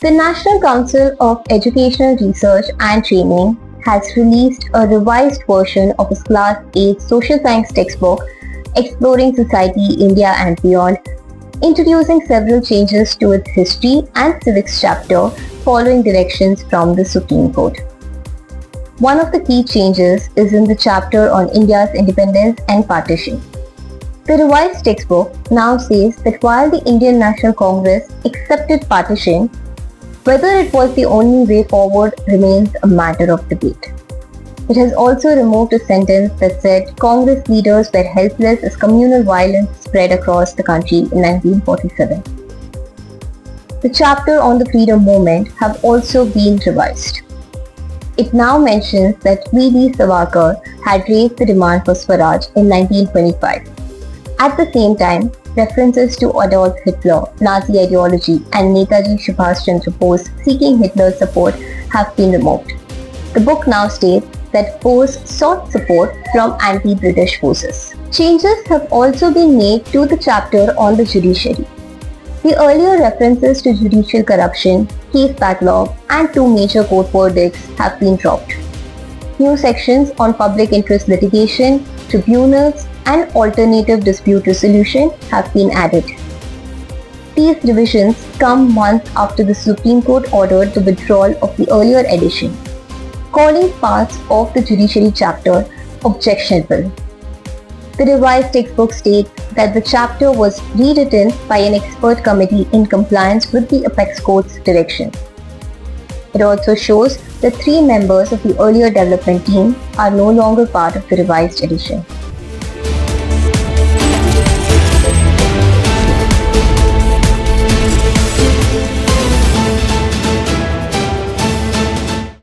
The National Council of Educational Research and Training has released a revised version of its Class 8 social science textbook, Exploring Society, India and Beyond, introducing several changes to its history and civics chapter following directions from the Supreme Court. One of the key changes is in the chapter on India's independence and partition. The revised textbook now says that while the Indian National Congress accepted partition, whether it was the only way forward remains a matter of debate. It has also removed a sentence that said Congress leaders were helpless as communal violence spread across the country in 1947. The chapter on the freedom movement have also been revised. It now mentions that V.D. Savarkar had raised the demand for Swaraj in 1925. At the same time, references to Adolf Hitler, Nazi ideology and Netaji Subhash Chandra Bose seeking Hitler's support have been removed. The book now states that Bose sought support from anti-British forces. Changes have also been made to the chapter on the judiciary. The earlier references to judicial corruption, case backlog and two major court verdicts have been dropped. New sections on public interest litigation, tribunals and alternative dispute resolution have been added. These revisions come months after the Supreme Court ordered the withdrawal of the earlier edition, calling parts of the judiciary chapter objectionable. The revised textbook states that the chapter was rewritten by an expert committee in compliance with the Apex Court's direction. It also shows that 3 members of the earlier development team are no longer part of the revised edition.